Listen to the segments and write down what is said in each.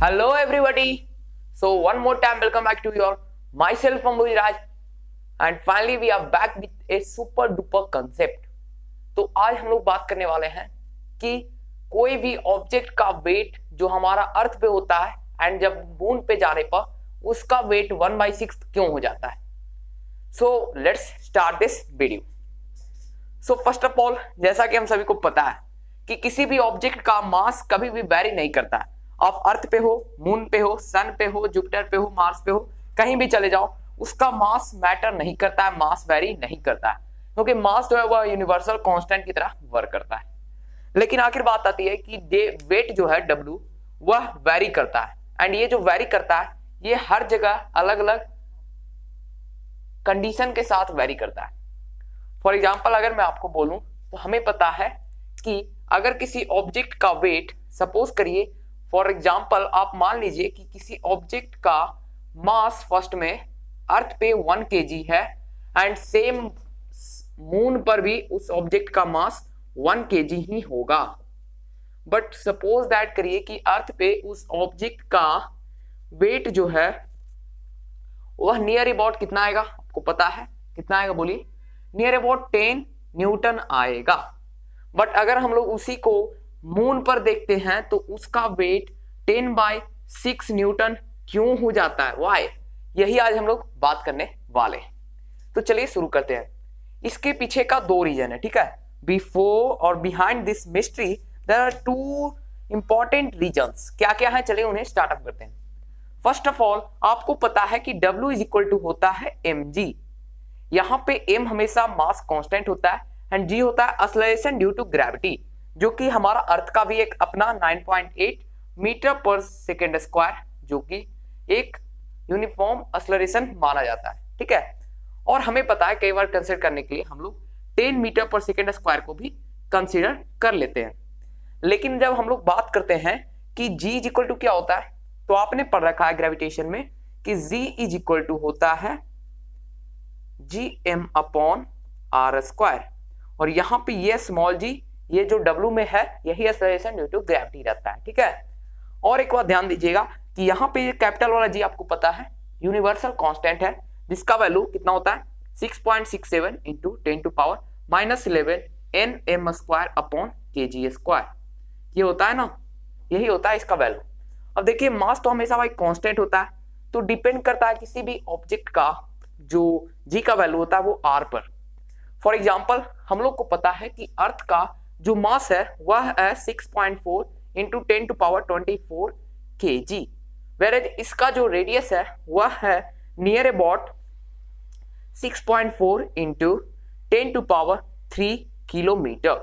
Hello everybody. So one more time welcome back to your myself Ambujraj and finally we are back with a super duper concept. तो आज हम लोग बात करने वाले हैं कि कोई भी ऑब्जेक्ट का वेट जो हमारा अर्थ पे होता है एंड जब मून पे जाने पर उसका वेट 1/6 क्यों हो जाता है. So let's start this video. So first of all जैसा कि हम सभी को पता है कि किसी भी ऑब्जेक्ट का मास कभी भी वेरी नहीं करता है. आप अर्थ पे हो, मून पे हो, सन पे हो, जुपिटर पे हो, मार्स पे हो, कहीं भी चले जाओ उसका मास मैटर नहीं करता है, मास वेरी नहीं करता है क्योंकि मास जो है वह यूनिवर्सल कांस्टेंट की तरह वर्क करता है. लेकिन आखिर बात आती है कि वेट जो है W वह वेरी करता है एंड ये जो वेरी करता है ये हर जगह अलग अलग कंडीशन के साथ वेरी करता है. फॉर एग्जाम्पल अगर मैं आपको बोलूं तो हमें पता है कि अगर किसी ऑब्जेक्ट का वेट सपोज करिए फॉर एग्जाम्पल आप मान लीजिए कि किसी ऑब्जेक्ट का मास फर्स्ट में अर्थ पे 1 kg है एंड सेम मून पर भी उस ऑब्जेक्ट का मास 1 kg ही होगा. बट सपोज दैट करिए कि अर्थ पे उस ऑब्जेक्ट का वेट जो है वह नियर अबाउट कितना आएगा, आपको पता है कितना आएगा, बोलिए. नियर अबाउट 10 न्यूटन आएगा. बट अगर हम लोग उसी को मून पर देखते हैं तो उसका वेट 10/6 न्यूटन क्यों हो जाता है, व्हाई, यही आज हम लोग बात करने वाले हैं. तो चलिए शुरू करते हैं. इसके पीछे का 2 रीजन है, ठीक है. बिफोर और behind this mystery there are 2 important reasons. क्या क्या है, चलिए उन्हें स्टार्टअप करते हैं. फर्स्ट ऑफ ऑल आपको पता है कि W इज इक्वल टू होता है mg. यहां पे m हमेशा मास कांस्टेंट होता है एंड g होता है एक्सेलरेशन ड्यू टू ग्रेविटी, जो कि हमारा अर्थ का भी एक अपना 9.8 मीटर पर सेकेंड स्क्वायर जो कि एक यूनिफॉर्म एक्सेलरेशन माना जाता है, ठीक है. और हमें पता है कई बार कंसीडर करने के लिए हम लोग 10 मीटर पर सेकेंड स्क्वायर को भी कंसीडर कर लेते हैं. लेकिन जब हम लोग बात करते हैं कि g इज इक्वल टू क्या होता है तो आपने पढ़ रखा है ग्रेविटेशन में कि g इज इक्वल टू होता है gm/r². और यहां पे ये स्मॉल g ये जो W में है यही एक्सेलरेशन ड्यू टू ग्रेविटी रहता है, ठीक है. और एक बात ध्यान दीजिएगा कि यहाँ पे कैपिटल वाला G आपको पता है यूनिवर्सल कांस्टेंट है जिसका वैल्यू कितना होता है 6.67 इंटू 10⁻⁻11 Nm²/kg². ये होता है ना, यही होता है इसका वैल्यू. अब देखिए मास तो हमेशा भाई कांस्टेंट होता है तो डिपेंड करता है किसी भी ऑब्जेक्ट का जो G का वैल्यू होता है वो R पर. फॉर एग्जाम्पल हम लोग को पता है कि अर्थ का जो मास है वह है 6.4 इंटू 10⁻24 kg, वेरेज इसका जो रेडियस है वह है नियर अबाउट 6.4 इंटू 10⁻3 किलोमीटर.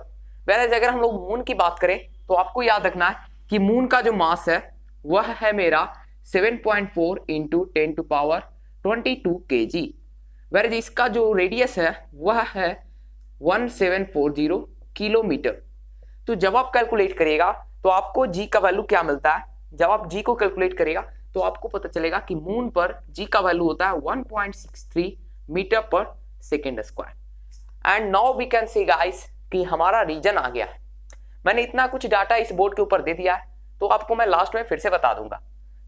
वेरेज अगर हम लोग मून की बात करें तो आपको याद रखना है कि मून का जो मास है वह है मेरा 7.4 इंटू 10⁻22 kg, वेरेज इसका जो रेडियस है वह है 1740 किलोमीटर. तो जब आप कैलकुलेट करिएगा तो आपको G का वैल्यू क्या मिलता है, जब आप G को कैलकुलेट करिएगा तो आपको पता चलेगा कि मून पर G का वैल्यू होता है 1.63 metre per second square. And now we can see guys कि हमारा रीजन आ गया है. मैंने इतना कुछ डाटा इस बोर्ड के ऊपर दे दिया है तो आपको मैं लास्ट में फिर से बता दूंगा.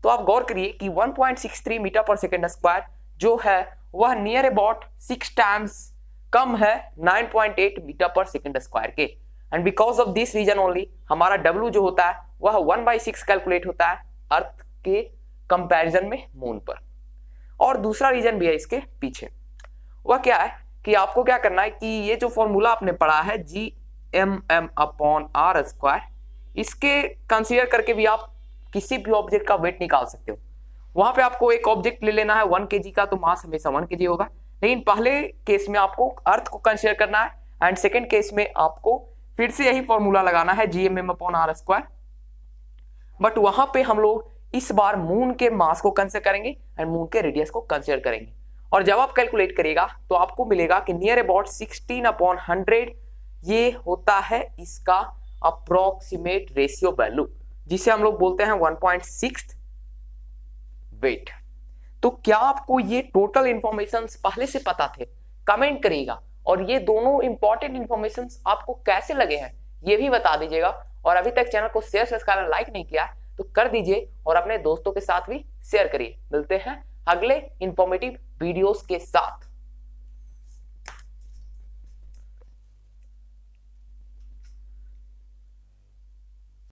तो आप गौर करिए कि 1.63 मीटर पर सेकेंड स्क्वायर जो है वह नियर अबाउट 6 टाइम्स कम है 9.8 मीटर पर सेकेंड स्क्वायर के. And because of this reason only हमारा W जो होता है वह 1/6 कैलकुलेट होता है अर्थ के कंपैरिजन में मून पर. और दूसरा रीजन भी है इसके पीछे, वह क्या है कि आपको क्या करना है कि ये जो फॉर्मूला आपने पढ़ा है gmm/r², इसके कंसीडर करके भी आप किसी भी ऑब्जेक्ट का वेट निकाल सकते हो. वहां पे आपको एक ऑब्जेक्ट ले लेना है 1 kg का तो मास हमेशा 1 kg होगा. लेकिन पहले केस में आपको अर्थ को कंसीडर करना है एंड सेकेंड केस में आपको फिर से यही फॉर्मूला लगाना है gmm/r². बट वहां पे हम लोग इस बार मून के मास को कंसीडर करेंगे एंड मून के रेडियस को कंसीडर करेंगे. और जब आप कैलकुलेट करिएगा तो आपको मिलेगा कि नियर अबाउट 16/100 ये होता है इसका अप्रोक्सीमेट रेशियो वैल्यू, जिसे हम लोग बोलते हैं 1.6 वेट. तो क्या आपको ये टोटल इंफॉर्मेशन पहले से पता थे, कमेंट करिएगा. और ये दोनों इंपॉर्टेंट इंफॉर्मेशन आपको कैसे लगे हैं ये भी बता दीजिएगा. और अभी तक चैनल को शेयर सब्सक्राइब लाइक नहीं किया तो कर दीजिए और अपने दोस्तों के साथ भी शेयर करिए। मिलते हैं अगले इंफॉर्मेटिव वीडियोस के साथ।